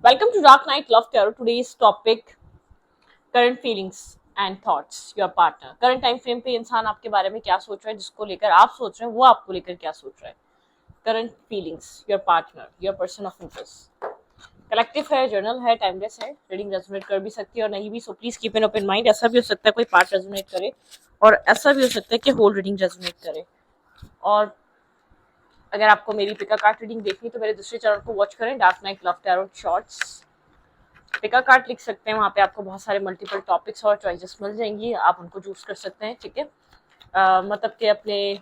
Welcome to Dark Night Love Tarot. Today's topic current feelings and thoughts your partner. Current time frame पे इंसान आपके बारे में क्या सोच रहा है, जिसको लेकर आप सोच रहे हैं वो आपको लेकर क्या सोच रहा है. Current feelings, your partner, your person of interest. Collective है, जर्नल है, टाइमलेस है. रीडिंग रेजोनेट कर भी सकती है और नहीं भी, so please keep an open mind. ऐसा भी हो सकता है कोई पार्ट रेजोनेट करे और ऐसा भी हो सकता है कि होल रीडिंग रेजोनेट करे. और अगर आपको मेरी पिका कार्ड रीडिंग देखनी तो मेरे दूसरे चैनल को वॉच करें, dark night love tarot shorts. Pick a card लिख सकते हैं, वहाँ पे आपको बहुत सारे मल्टीपल टॉपिक्स और चॉइसेस मिल जाएंगी, आप उनको चूज कर सकते हैं. ठीक है, मतलब कि अपने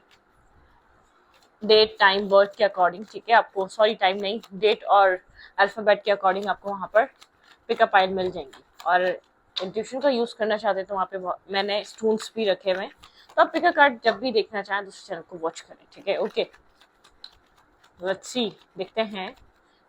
डेट टाइम बर्थ के अकॉर्डिंग. ठीक है, आपको सॉरी टाइम नहीं, डेट और अल्फाबेट के अकॉर्डिंग आपको वहाँ पर पिकअप आइल मिल जाएंगी. और इंट्यूशन का यूज करना चाहते हैं तो वहाँ पे मैंने स्टून्स भी रखे हुए हैं, तो आप पिका कार्ड जब भी देखना चाहें दूसरे चैनल को वॉच करें. ठीक है, ओके, लेट्स सी, देखते हैं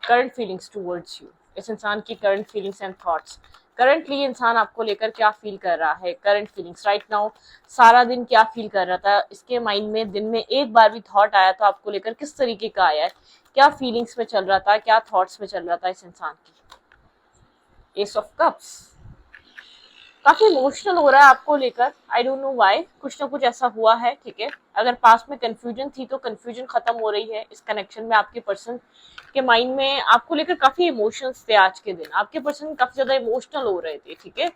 करंट फीलिंग्स टूवर्ड्स यू. इस इंसान की current feelings and thoughts. Currently इंसान आपको लेकर क्या फील कर रहा है, करंट फीलिंग्स राइट नाउ. सारा दिन क्या फील कर रहा था, इसके माइंड में दिन में एक बार भी थॉट आया तो आपको लेकर किस तरीके का आया है, क्या फीलिंग्स में चल रहा था, क्या थॉट्स में चल रहा था इस इंसान की. एस ऑफ कप्स, काफी इमोशनल हो रहा है आपको लेकर. आई डोंट नो व्हाई, कुछ ना कुछ ऐसा हुआ है. ठीक है, अगर पास में कंफ्यूजन थी तो कंफ्यूजन खत्म हो रही है इस कनेक्शन में. आपके पर्सन के माइंड में आपको लेकर काफी इमोशंस थे. आज के दिन आपके पर्सन काफी ज्यादा इमोशनल हो रहे थे. ठीक है,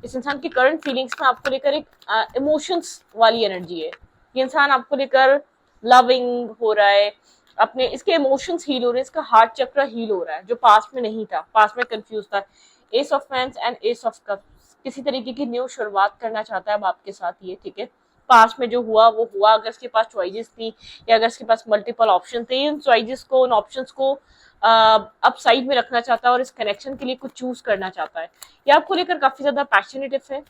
इस इंसान की करंट फीलिंग्स में आपको लेकर एक इमोशंस वाली एनर्जी है. ये इंसान आपको लेकर लविंग हो रहा है, अपने इसके इमोशंस हील हो रहे हैं, इसका हार्ट चक्र हील हो रहा है जो पास में नहीं था, पास में कंफ्यूज था. S of fans and S of cup, किसी तरीके की न्यू शुरुआत करना चाहता है अब आपके साथ ये. ठीक है, पास में जो हुआ वो हुआ. अगर इसके पास चॉइसेस थी या अगर इसके पास मल्टीपल ऑप्शन थे, इन चॉइसेस को, इन ऑप्शंस को अब साइड में रखना चाहता है और इस कनेक्शन के लिए कुछ चूज करना चाहता है. ये आपको लेकर काफी ज्यादा पैशनेटिव है,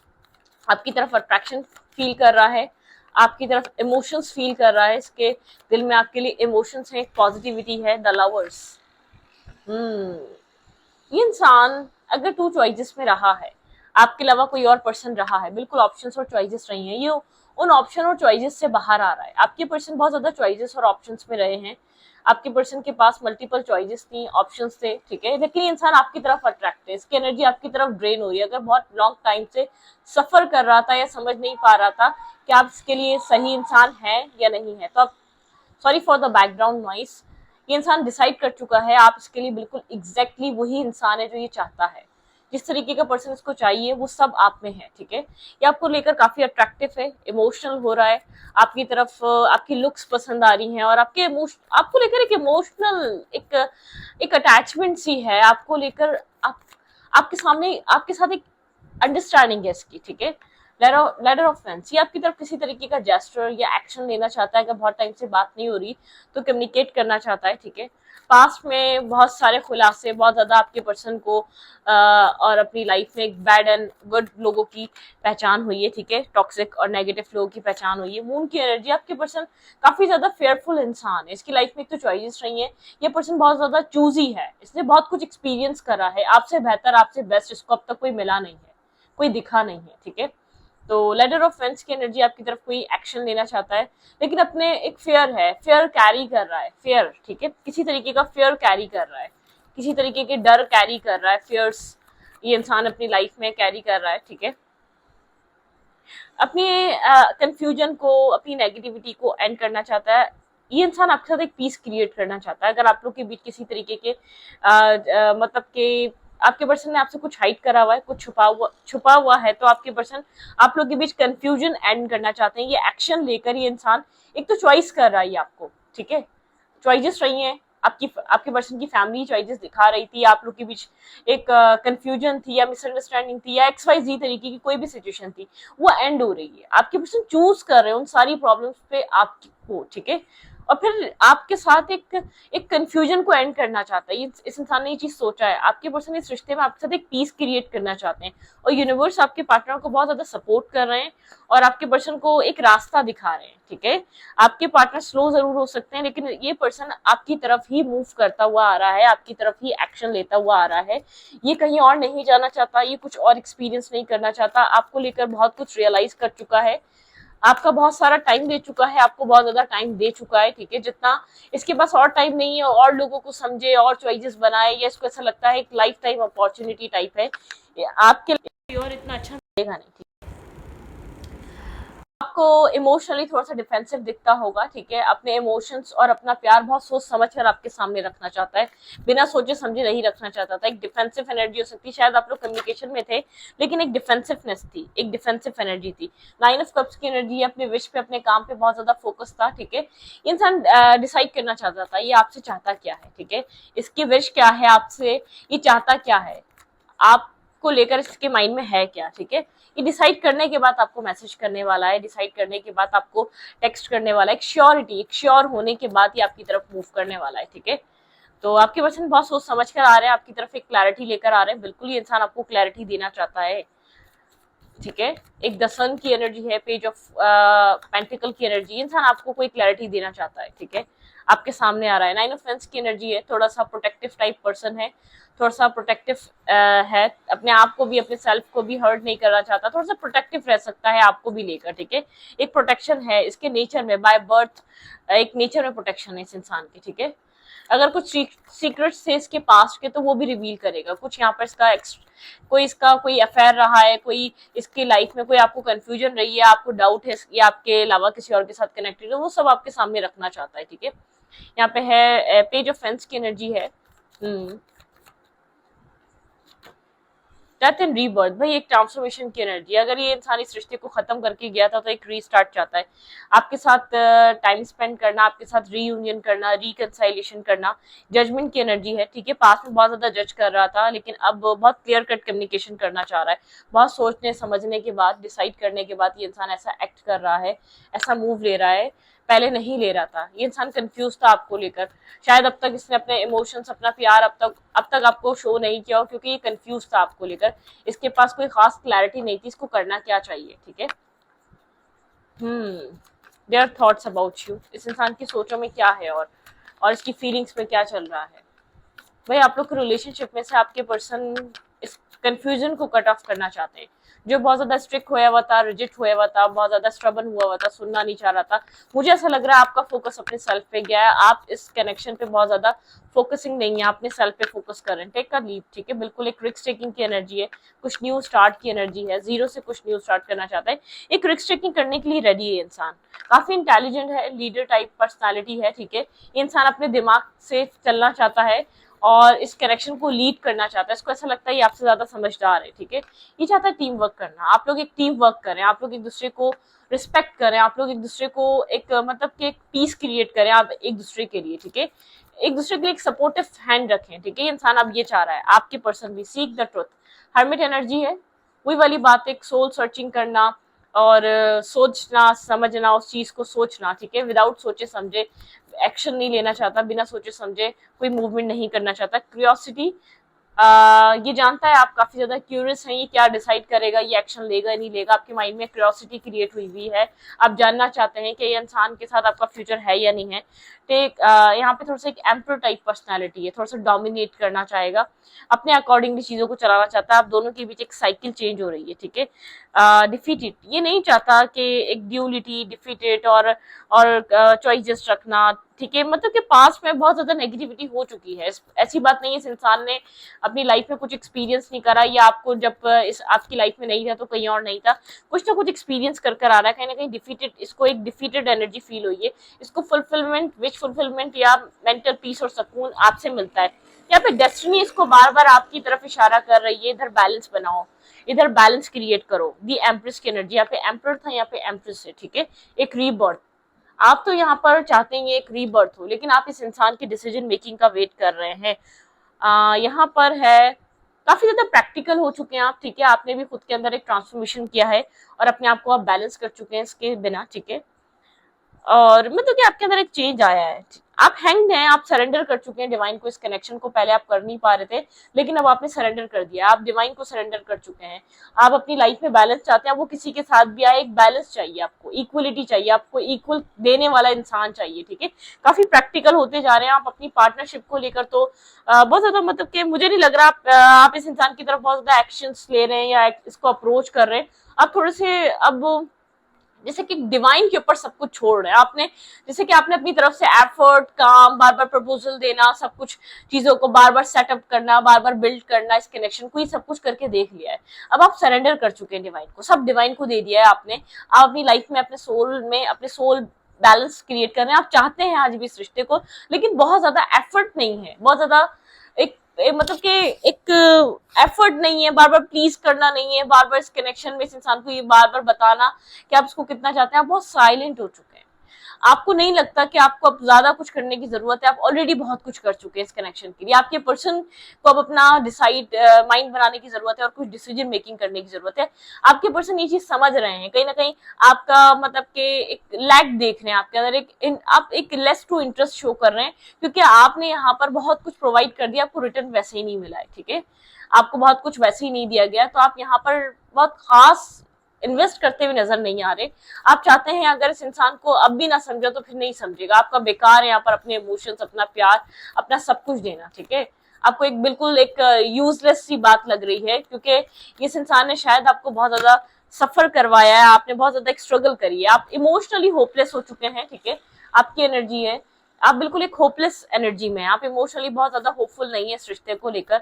आपकी तरफ अट्रैक्शन फील कर रहा है, आपकी तरफ इमोशंस फील कर रहा है. इसके दिल में आपके लिए इमोशंस है, पॉजिटिविटी है. द लवर्स, ये इंसान अगर टू चॉइसेस में रहा है, आपके अलावा कोई और पर्सन रहा है, बिल्कुल ऑप्शंस और चॉइसेस रही हैं, ये उन ऑप्शन और चॉइसेस से बाहर आ रहा है. आपके पर्सन बहुत ज्यादा चॉइसेस और ऑप्शंस में रहे हैं, आपके पर्सन के पास मल्टीपल चॉइसेस थी, ऑप्शंस थे. ठीक है, लेकिन ये इंसान आपकी तरफ अट्रैक्ट है, इसकी एनर्जी आपकी तरफ ड्रेन हो रही है. अगर बहुत लॉन्ग टाइम से सफर कर रहा था या समझ नहीं पा रहा था कि आप इसके लिए सही इंसान है या नहीं है, तो आप, sorry for the background noise, ये इंसान डिसाइड कर चुका है आप इसके लिए बिल्कुल एग्जैक्टली वही इंसान है जो ये चाहता है. जिस तरीके का पर्सन इसको चाहिए वो सब आप में है. ठीक है, ये आपको लेकर काफी अट्रैक्टिव है, इमोशनल हो रहा है, आपकी तरफ आपकी लुक्स पसंद आ रही हैं और आपको लेकर एक इमोशनल एक अटैचमेंट सी है आपको लेकर. आपके सामने, आपके साथ एक अंडरस्टैंडिंग है इसकी. ठीक है, लेटर ऑफ फेंस, ये आपकी तरफ किसी तरीके का जेस्चर या एक्शन लेना चाहता है. अगर बहुत टाइम से बात नहीं हो रही तो कम्युनिकेट करना चाहता है. ठीक है, पास्ट में बहुत सारे खुलासे, बहुत ज्यादा आपके पर्सन को और अपनी लाइफ में एक बैड एंड गुड लोगों की पहचान हुई है. ठीक है, टॉक्सिक और नेगेटिव लोगों की पहचान हुई है. मून की एनर्जी, आपके पर्सन काफी ज्यादा फेयरफुल इंसान है. इसकी लाइफ में एक तो चॉइसेस रही है, ये पर्सन बहुत ज्यादा चूजी है, इसने बहुत कुछ एक्सपीरियंस करा है, आपसे बेहतर, आपसे बेस्ट इसको अब तक कोई मिला नहीं है, कोई दिखा नहीं है. ठीक है, तो लेडर ऑफ फेंस की एनर्जी आपकी तरफ कोई एक्शन लेना चाहता है, लेकिन अपने एक फेयर है, फेयर कैरी कर रहा है, फेयर. ठीक है, किसी तरीके का फेयर कैरी कर रहा है, किसी तरीके के डर कैरी कर रहा है, फियर्स ये इंसान अपनी लाइफ में कैरी कर रहा है. ठीक है, अपनी कंफ्यूजन को, अपनी नेगेटिविटी को एंड करना चाहता है. ये इंसान आपके साथ एक पीस क्रिएट करना चाहता है. अगर आप लोग के बीच किसी तरीके के मतलब के आपके पर्सन ने आपसे कुछ हाइड करा हुआ है, कुछ छुपा हुआ है, तो आपके पर्सन आप लोग के बीच कंफ्यूजन एंड करना चाहते हैं. ये एक्शन लेकर ये इंसान एक तो चॉइस कर रहा है आपको. ठीक है, चॉइसेस रही हैं, आपके पर्सन की फैमिली चॉइसेस दिखा रही थी, आप लोग के बीच एक कंफ्यूजन थी या मिसअंडरस्टैंडिंग थी या XYZ तरीके की कोई भी सिचुएशन थी, वो एंड हो रही है. आपके पर्सन चूज कर रहे हैं उन सारी प्रॉब्लम्स पे आपको. ठीक है, और फिर आपके साथ एक कंफ्यूजन को एंड करना चाहता है. इस इंसान ने ये चीज सोचा है, आपके पर्सन इस रिश्ते में आपके साथ एक पीस क्रिएट करना चाहते हैं और यूनिवर्स आपके पार्टनर को बहुत ज्यादा सपोर्ट कर रहे हैं और आपके पर्सन को एक रास्ता दिखा रहे हैं. ठीक है, आपके पार्टनर स्लो जरूर हो सकते हैं, लेकिन ये पर्सन आपकी तरफ ही मूव करता हुआ आ रहा है, आपकी तरफ ही एक्शन लेता हुआ आ रहा है. ये कहीं और नहीं जाना चाहता, ये कुछ और एक्सपीरियंस नहीं करना चाहता, आपको लेकर बहुत कुछ रियलाइज कर चुका है. आपका बहुत सारा टाइम दे चुका है, आपको बहुत ज्यादा टाइम दे चुका है, ठीक है, जितना इसके पास और टाइम नहीं है और लोगों को समझे और चॉइसेस बनाए, या इसको ऐसा लगता है एक लाइफ टाइम अपॉर्चुनिटी टाइप है, आपके लिए और इतना अच्छा मिलेगा नहीं। आपको इमोशनली थोड़ा सा डिफेंसिव दिखता होगा, ठीक है, अपने इमोशंस और अपना प्यार बहुत सोच समझ कर आपके सामने रखना चाहता है, बिना सोचे समझे नहीं रखना चाहता था। एक डिफेंसिव एनर्जी हो सकती है, शायद आप लोग कम्युनिकेशन में थे लेकिन एक डिफेंसिवनेस थी, एक डिफेंसिव एनर्जी थी। 9 ऑफ कप्स की एनर्जी अपने विश पे, अपने काम पे बहुत ज्यादा फोकस था, ठीक है। इंसान डिसाइड करना चाहता था ये आपसे चाहता क्या है, ठीक है, इसकी विश क्या है आपसे, ये चाहता क्या है, आपको लेकर इसके माइंड में है क्या, ठीक है। ये डिसाइड करने के बाद आपको मैसेज करने वाला है, डिसाइड करने के बाद आपको टेक्स्ट करने वाला है, एक श्योरिटी, एक श्योर होने के बाद ये आपकी तरफ मूव करने वाला है, ठीक है। तो आपके पर्सन बहुत सोच समझ कर आ रहे हैं आपकी तरफ, एक क्लैरिटी लेकर आ रहे हैं, बिल्कुल ये इंसान आपको क्लैरिटी देना चाहता है, ठीक है। एक द सन की एनर्जी है, पेज ऑफ पेंटिकल की एनर्जी, इंसान आपको कोई क्लैरिटी देना चाहता है, ठीक है, आपके सामने आ रहा है। 9 ऑफ वेंस की एनर्जी है, थोड़ा सा प्रोटेक्टिव टाइप पर्सन है, थोड़ा सा प्रोटेक्टिव है, अपने आप को भी, अपने सेल्फ को भी हर्ट नहीं करना चाहता, थोड़ा सा प्रोटेक्टिव रह सकता है आपको भी लेकर, ठीक है। एक प्रोटेक्शन है इसके नेचर में, बाय बर्थ एक नेचर में प्रोटेक्शन है इस इंसान की, ठीक है। अगर कुछ सीक्रेट्स थे इसके पास्ट के तो वो भी रिवील करेगा, कुछ यहाँ पर इसका कोई अफेयर रहा है, कोई इसकी लाइफ में कोई आपको कंफ्यूजन रही है, आपको डाउट है ये आपके अलावा किसी और के साथ कनेक्टेड है, वो सब आपके सामने रखना चाहता है, ठीक है। यहाँ पे है पेज ऑफ फेंस की एनर्जी है, डेथ एंड रीबर्थ, भाई एक ट्रांसफॉर्मेशन की एनर्जी। अगर ये इंसान इस रिश्ते को खत्म करके गया था तो एक रीस्टार्ट चाहता है, आपके साथ टाइम स्पेंड करना, आपके साथ रीयूनियन करना, रिकंसाइलेशन करना। जजमेंट की एनर्जी है, ठीक है, पास में बहुत ज्यादा जज कर रहा था लेकिन अब बहुत क्लियर कट कम्युनिकेशन करना चाह रहा है, बहुत सोचने समझने के बाद, डिसाइड करने के बाद ये इंसान ऐसा एक्ट कर रहा है, ऐसा मूव ले रहा है, पहले नहीं ले रहा था। ये इंसान कंफ्यूज था आपको लेकर, शायद अब तक इसने अपने इमोशंस, अपना प्यार अब तक आपको शो नहीं किया हो, क्योंकि ये कंफ्यूज था आपको लेकर, इसके पास कोई खास क्लैरिटी नहीं थी इसको करना क्या चाहिए, ठीक है। देयर थॉट्स अबाउट यू, इस इंसान की सोचों में क्या है और इसकी फीलिंग्स में क्या चल रहा है। भाई आप लोग के रिलेशनशिप में से आपके पर्सन इस कंफ्यूजन को कट ऑफ करना चाहते हैं, जो बहुत ज्यादा स्ट्रिक्ट होया हुआ था, रिजिट हुआ हुआ था, बहुत ज्यादा स्ट्रबन हुआ था, सुनना नहीं चाह रहा था। मुझे ऐसा लग रहा है आपका फोकस अपने सेल्फ पे गया है, आप इस कनेक्शन पे बहुत ज्यादा फोकसिंग नहीं है, अपने सेल्फ पे फोकस कर रहे हैं। टेक का लीप, ठीक है, बिल्कुल एक रिस्क टेकिंग की एनर्जी है, कुछ न्यू स्टार्ट की एनर्जी है, जीरो से कुछ न्यू स्टार्ट करना चाहता है, एक रिस्क टेकिंग करने के लिए रेडी है इंसान, काफी इंटेलिजेंट है, लीडर टाइप पर्सनैलिटी है, ठीक है। ये इंसान अपने दिमाग से चलना चाहता है और इस कनेक्शन को लीड करना चाहता है, इसको ऐसा लगता है ये आपसे ज्यादा समझदार है, ठीक है। ये चाहता है टीम वर्क करना, आप लोग एक टीम वर्क करें, आप लोग एक दूसरे को रिस्पेक्ट करें, आप लोग एक दूसरे को एक मतलब कि एक पीस क्रिएट करें आप एक दूसरे के लिए, ठीक है, एक दूसरे के लिए एक सपोर्टिव हैंड रखें, ठीक है। इंसान अब ये चाह रहा है, आपके पर्सन भी seek the truth, hermit energy है, वही वाली बात, एक सोल सर्चिंग करना और सोचना समझना, उस चीज को सोचना, ठीक है, विदाउट सोचे समझे एक्शन नहीं लेना चाहता, बिना सोचे समझे कोई मूवमेंट नहीं करना चाहता। क्यूरियोसिटी, ये जानता है आप काफी ज्यादा क्यूरियस हैं, ये क्या डिसाइड करेगा, ये एक्शन लेगा नहीं लेगा, आपके माइंड में क्यूरियोसिटी क्रिएट हुई है, आप जानना चाहते हैं कि ये इंसान के साथ आपका फ्यूचर है या नहीं है। टेक यहाँ पे थोड़ा सा एक एम्पर टाइप पर्सनालिटी है, थोड़ा सा डोमिनेट करना चाहेगा, अपने अकॉर्डिंगली चीजों को चलाना चाहता है, आप दोनों के बीच एक साइकिल चेंज हो रही है, ठीक है। डिफीटेड, ये नहीं चाहता कि एक ड्यूलिटी, डिफीटेड और चॉइसेस रखना, ठीक है, मतलब कि पास्ट में बहुत ज्यादा नेगेटिविटी हो चुकी है, ऐसी बात नहीं है इस इंसान ने अपनी लाइफ में कुछ एक्सपीरियंस नहीं करा, या आपको जब इस आपकी लाइफ में नहीं था तो कहीं और नहीं था, कुछ ना कुछ एक्सपीरियंस कर आ रहा है, कहीं ना कहीं डिफीटेड, इसको एक डिफीटेड एनर्जी फील हुई है, इसको फुलफिलमेंट, विश फुलफिलमेंट या मेंटल पीस और सुकून आपसे मिलता है। यहाँ पे डेस्टिनी इसको बार बार आपकी तरफ इशारा कर रही है, इधर बैलेंस बनाओ, इधर बैलेंस क्रिएट करो। दी एम्प्रेस की एनर्जी, यहाँ पे एम्पर था, यहाँ पे एम्प्रेस है, ठीक है, एक रीबर्थ। आप तो यहाँ पर चाहते हैं एक रीबर्थ हो, लेकिन आप इस इंसान की डिसीजन मेकिंग का वेट कर रहे हैं। यहाँ पर है काफी ज्यादा प्रैक्टिकल हो चुके हैं आप, ठीक है, आपने भी खुद के अंदर एक ट्रांसफॉर्मेशन किया है और अपने आप को आप बैलेंस कर चुके हैं इसके बिना, ठीक है, और मतलब कि आपके अंदर एक चेंज आया है, आप हैंग्ड हैं, आप सरेंडर कर चुके हैं डिवाइन को, इस कनेक्शन को पहले आप कर नहीं पा रहे थे लेकिन अब आपने सरेंडर कर दिया, आप डिवाइन को सरेंडर कर चुके हैं, आप अपनी लाइफ में बैलेंस चाहते हैं, वो किसी के साथ भी आए, एक बैलेंस चाहिए आपको, इक्वलिटी चाहिए आपको, इक्वल देने वाला इंसान चाहिए, ठीक है। काफी प्रैक्टिकल होते जा रहे हैं आप अपनी पार्टनरशिप को लेकर, तो बहुत ज्यादा मतलब कि मुझे नहीं लग रहा आप इस इंसान की तरफ बहुत ज्यादा एक्शंस ले रहे हैं या इसको अप्रोच कर रहे हैं, आप थोड़े से अब जैसे कि डिवाइन के ऊपर सब कुछ छोड़ रहे हैं आपने, जैसे कि आपने अपनी तरफ से एफर्ट, काम, बार बार प्रपोजल देना, सब कुछ चीजों को बार बार सेटअप करना, बार बार बिल्ड करना, इस कनेक्शन को, ये सब कुछ करके देख लिया है। अब आप सरेंडर कर चुके हैं डिवाइन को, सब डिवाइन को दे दिया है आपने। आप अपनी लाइफ में अपने सोल बैलेंस क्रिएट कर रहे हैं। आप चाहते हैं आज भी इस रिश्ते को, लेकिन बहुत ज्यादा एफर्ट नहीं है, बहुत ज्यादा मतलब कि एक एफर्ट नहीं है, बार बार प्लीज करना नहीं है, बार बार इस कनेक्शन में इस इंसान को ये बार बार बताना कि आप इसको कितना चाहते हैं। आप बहुत साइलेंट हो चुके हैं, आपको नहीं लगता कि आपको अब ज्यादा कुछ करने की जरूरत है, आप ऑलरेडी बहुत कुछ कर चुके हैं इस कनेक्शन के लिए। आपके पर्सन को अब अपना डिसाइड माइंड बनाने की जरूरत है और कुछ डिसीजन मेकिंग करने की जरूरत है। आपके पर्सन ये चीज समझ रहे हैं, कहीं ना कहीं आपका मतलब कि एक लैक देख रहे हैं आपके अंदर, आप एक लेस टू इंटरेस्ट शो कर रहे हैं, क्योंकि आपने यहाँ पर बहुत कुछ प्रोवाइड कर दिया, आपको रिटर्न वैसे ही नहीं मिला है, ठीक है, आपको बहुत कुछ वैसे ही नहीं दिया गया, तो आप यहाँ पर बहुत खास इन्वेस्ट करते हुए नजर नहीं आ रहे। आप चाहते हैं अगर इस इंसान को अब भी ना समझा तो फिर नहीं समझेगा, आपका बेकार है यहाँ पर अपने इमोशंस, अपना प्यार, अपना सब कुछ देना, ठीक है। आपको एक बिल्कुल एक यूजलेस सी बात लग रही है, क्योंकि इस इंसान ने शायद आपको बहुत ज्यादा सफर करवाया है, आपने बहुत ज्यादा एक स्ट्रगल करी है, आप इमोशनली होपलेस हो चुके हैं, ठीक है। आपकी एनर्जी है, आप बिल्कुल एक होपलेस एनर्जी में हैं, आप इमोशनली बहुत ज्यादा होपफुल नहीं है इस रिश्ते को लेकर,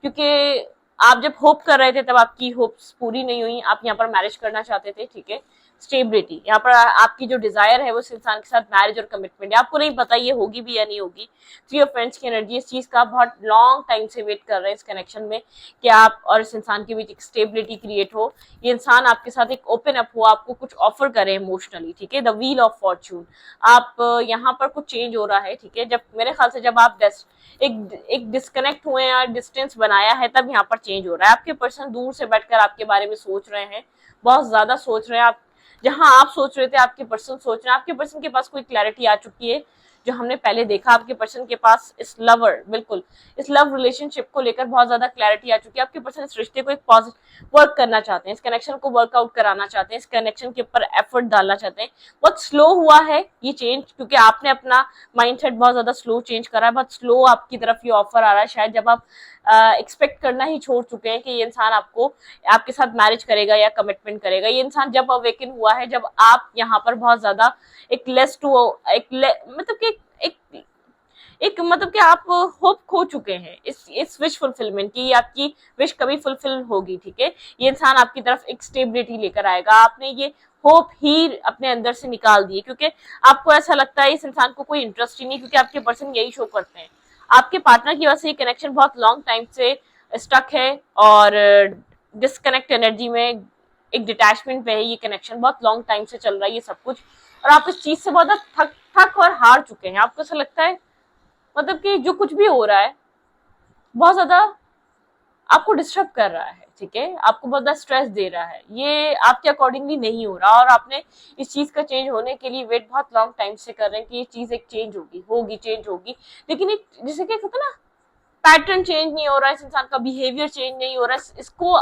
क्योंकि आप जब होप कर रहे थे तब आपकी होप्स पूरी नहीं हुई। आप यहाँ पर मैरिज करना चाहते थे, ठीक है, स्टेबिलिटी, यहाँ पर आपकी जो डिजायर है वो इस इंसान के साथ मैरिज और कमिटमेंट है। आपको नहीं पता ये होगी भी या नहीं होगी। थ्री ऑफ फ्रेंड्स की एनर्जी, इस चीज का आप बहुत लॉन्ग टाइम से वेट कर रहे हैं इस कनेक्शन में कि आप और इस इंसान के बीच एक स्टेबिलिटी क्रिएट हो, ये इंसान आपके साथ एक ओपन अप हो, आपको कुछ ऑफर करे इमोशनली, ठीक है। द व्हील ऑफ फॉर्च्यून, आप यहाँ पर कुछ चेंज हो रहा है, ठीक है। जब मेरे ख्याल से जब आप एक डिस्कनेक्ट हुए हैं, डिस्टेंस बनाया है, तब यहाँ पर चेंज हो रहा है। आपके पर्सन दूर से बैठकर आपके बारे में सोच रहे हैं, बहुत ज्यादा सोच रहे हैं। आप जहां आप सोच रहे थे आपके पर्सन सोच रहे हैं, आपके पर्सन के पास कोई क्लैरिटी आ चुकी है जो हमने पहले देखा। आपके पर्सन के पास इस लवर, बिल्कुल इस लव रिलेशनशिप को लेकर बहुत ज्यादा क्लैरिटी आ चुकी है। आपके पर्सन इस रिश्ते को एक पॉजिटिव वर्क करना चाहते हैं, इस कनेक्शन को वर्कआउट कराना चाहते हैं, इस कनेक्शन के ऊपर एफर्ट डालना चाहते हैं। बहुत स्लो हुआ है ये चेंज, क्योंकि आपने अपना माइंडसेट बहुत ज्यादा स्लो चेंज करा है, बहुत स्लो आपकी तरफ ये ऑफर आ रहा है। शायद जब आप एक्सपेक्ट करना ही छोड़ चुके हैं कि ये इंसान आपके साथ मैरिज करेगा या कमिटमेंट करेगा, ये इंसान जब अवेकन हुआ है, जब आप यहाँ पर बहुत ज्यादा एक लेस टू मतलब कि एक मतलब कि आप होप खो चुके हैं इस विश फुलफिलमेंट की, आपकी विश कभी फुलफिल होगी, ठीक है। ये इंसान आपकी तरफ एक स्टेबिलिटी लेकर आएगा। आपने ये होप ही अपने अंदर से निकाल दी, क्योंकि आपको ऐसा लगता है इस इंसान को कोई इंटरेस्ट ही नहीं, क्योंकि आपके पर्सन यही शो करते हैं। आपके पार्टनर की वजह से ये कनेक्शन बहुत लॉन्ग टाइम से स्टक है और डिस्कनेक्ट एनर्जी में, एक डिटैचमेंट पे है ये कनेक्शन, बहुत लॉन्ग टाइम से चल रहा है ये सब कुछ, और आप इस चीज से बहुत थक और हार चुके हैं। आपको ऐसा लगता है मतलब कि जो कुछ भी हो रहा है बहुत ज्यादा आपको डिस्टर्ब कर रहा है, ठीक है, आपको बहुत ज्यादा स्ट्रेस दे रहा है, ये आपके अकॉर्डिंगली नहीं हो रहा, और आपने इस चीज का चेंज होने के लिए वेट बहुत लॉन्ग टाइम से कर रहे हैं कि ये चीज एक चेंज होगी, लेकिन एक जैसे कि कहते हैं ना, पैटर्न चेंज नहीं हो रहा है, इस इंसान का बिहेवियर चेंज नहीं हो रहा है, इसको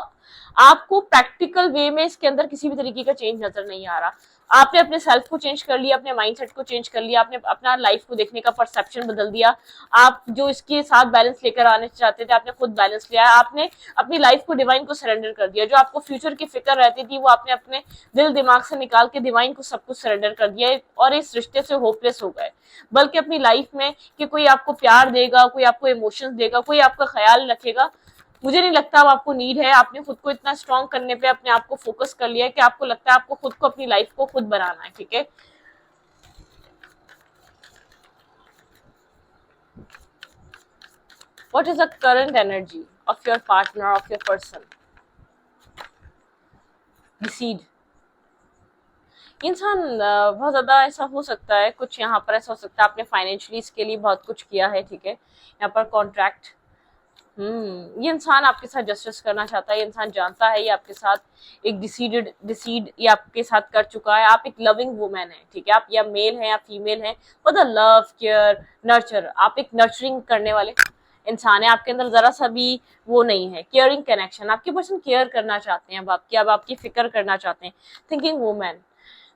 आपको प्रैक्टिकल वे में इसके अंदर किसी भी तरीके का चेंज नजर नहीं आ रहा। आपने अपने सेल्फ को चेंज कर लिया, अपने माइंडसेट को चेंज कर लिया, आपने अपना लाइफ को देखने का परसेप्शन बदल दिया। आप जो इसके साथ बैलेंस लेकर आने चाहते थे आपने खुद बैलेंस लिया है। आपने अपनी लाइफ को डिवाइन को सरेंडर कर दिया, जो आपको फ्यूचर की फिक्र रहती थी वो आपने अपने दिल दिमाग से निकाल के डिवाइन को सब कुछ सरेंडर कर दिया और इस रिश्ते से होपलेस हो गए। बल्कि अपनी लाइफ में कि कोई आपको प्यार देगा, कोई आपको इमोशंस देगा, कोई आपका ख्याल रखेगा, मुझे नहीं लगता अब आपको नीड है। आपने खुद को इतना स्ट्रॉन्ग करने पे अपने आप को फोकस कर लिया है कि आपको लगता है आपको खुद को, अपनी लाइफ को खुद बनाना है, ठीक है। What is the current energy of your partner, of your person? Decide. इंसान बहुत ज्यादा ऐसा हो सकता है, कुछ यहाँ पर ऐसा हो सकता है आपने फाइनेंशियली इसके लिए बहुत कुछ किया है, ठीक है। यहाँ पर कॉन्ट्रैक्ट, ये इंसान आपके साथ जस्टिस करना चाहता है, ये इंसान जानता है ये आपके साथ एक डिसीड ये आपके साथ कर चुका है। आप एक लविंग वुमेन है, ठीक है, आप या मेल है या फीमेल है, मतलब लव, केयर, नर्चर, आप एक नर्चरिंग करने वाले इंसान है। आपके अंदर जरा सा भी वो नहीं है, केयरिंग कनेक्शन, आपके पर्सन केयर करना चाहते हैं, अब आपकी फिक्र करना चाहते हैं, थिंकिंग वुमेन।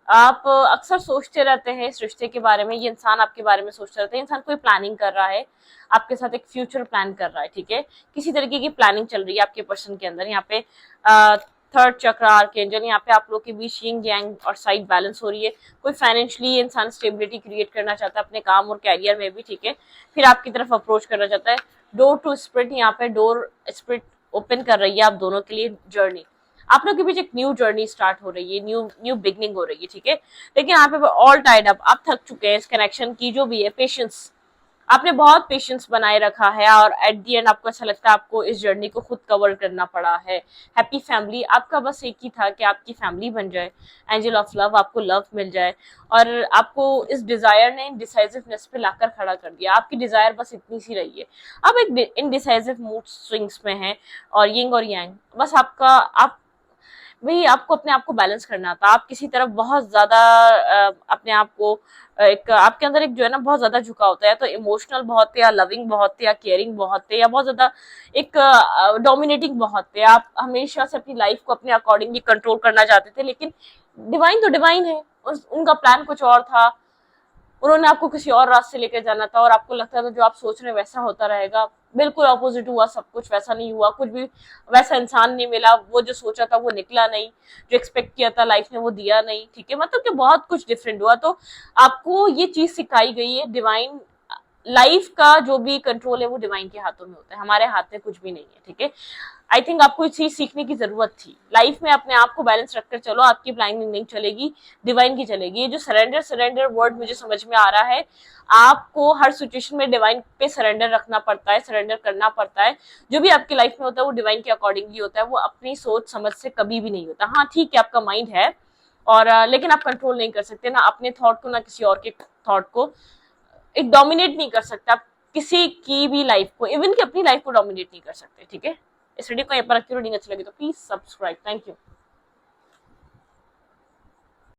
आप अक्सर सोचते रहते हैं इस रिश्ते के बारे में, ये इंसान आपके बारे में सोचते रहते हैं। इंसान कोई प्लानिंग कर रहा है आपके साथ, एक फ्यूचर प्लान कर रहा है, ठीक है, किसी तरीके की प्लानिंग चल रही है आपके पर्सन के अंदर। यहाँ पे थर्ड चक्र आर्कएंजल, यहाँ पे आप लोग के बीच यिंग यांग और साइड बैलेंस हो रही है। कोई फाइनेंशियली इंसान स्टेबिलिटी क्रिएट करना चाहता है अपने काम और कैरियर में भी, ठीक है, फिर आपकी तरफ अप्रोच करना चाहता है। डोर टू स्प्रिट, यहाँ पे डोर स्प्रिट ओपन कर रही है आप दोनों के लिए जर्नी। आप लोग के बीच एक न्यू जर्नी स्टार्ट हो रही है, न्यू बिगनिंग हो रही है, ठीक है। लेकिन यहाँ पे ऑल टाइड अप, आप थक चुके हैं इस कनेक्शन की जो भी है। पेशेंस, आपने बहुत पेशेंस बनाए रखा है और एट दी एंड आपको ऐसा लगता है आपको इस जर्नी को खुद कवर करना पड़ा है। हैप्पी फैमिली, आपका बस एक ही था कि आपकी फैमिली बन जाए। एंजल ऑफ लव, आपको लव मिल जाए और आपको इस डिजायर ने इनडिसाइसिवनेस पे लाकर खड़ा कर दिया। आपकी डिजायर बस इतनी सी रही है, आप एक इनडिसाइसिव मूड स्विंग्स में हैं और यिंग और यांग, बस आप वही आपको अपने आप को बैलेंस करना था। आप किसी तरफ बहुत ज्यादा अपने आप को एक आपके अंदर एक जो है ना बहुत ज्यादा झुका होता है, तो इमोशनल बहुत थे या लविंग बहुत थे या केयरिंग बहुत थे या बहुत ज्यादा एक डोमिनेटिंग बहुत थे। आप हमेशा से अपनी लाइफ को अपने अकॉर्डिंगली कंट्रोल करना चाहते थे, लेकिन डिवाइन तो डिवाइन है, उनका प्लान कुछ और था। उन्होंने आपको किसी और रास्ते लेकर जाना था और आपको लगता था जो आप सोच रहे हैं वैसा होता रहेगा। बिल्कुल ऑपोजिट हुआ सब कुछ, वैसा नहीं हुआ, कुछ भी वैसा इंसान नहीं मिला। वो जो सोचा था वो निकला नहीं, जो एक्सपेक्ट किया था लाइफ में वो दिया नहीं, ठीक है। मतलब कि बहुत कुछ डिफरेंट हुआ। तो आपको ये चीज सिखाई गई है, डिवाइन लाइफ का जो भी कंट्रोल है वो डिवाइन के हाथों में होता है, हमारे हाथ में कुछ भी नहीं है, ठीक है। आई थिंक आपको इस चीज सीखने की जरूरत थी। लाइफ में अपने आप को बैलेंस रखकर चलो, आपकी प्लानिंग नहीं चलेगी, डिवाइन की चलेगी। ये जो सरेंडर वर्ड मुझे समझ में आ रहा है, आपको हर सिचुएशन में डिवाइन पे सरेंडर रखना पड़ता है, सरेंडर करना पड़ता है। जो भी आपकी लाइफ में होता है वो डिवाइन के अकॉर्डिंगली होता है, वो अपनी सोच समझ से कभी भी नहीं होता। हाँ ठीक है, आपका माइंड है और लेकिन आप कंट्रोल नहीं कर सकते ना अपने थॉट को ना किसी और के थॉट को, एक डोमिनेट नहीं कर सकते आप किसी की भी लाइफ को, इवन कि अपनी लाइफ को डोमिनेट नहीं कर सकते, ठीक है। इस वीडियो को यहाँ पर रखती हूँ, रीडिंग अच्छी लगी तो प्लीज सब्सक्राइब। Thank you.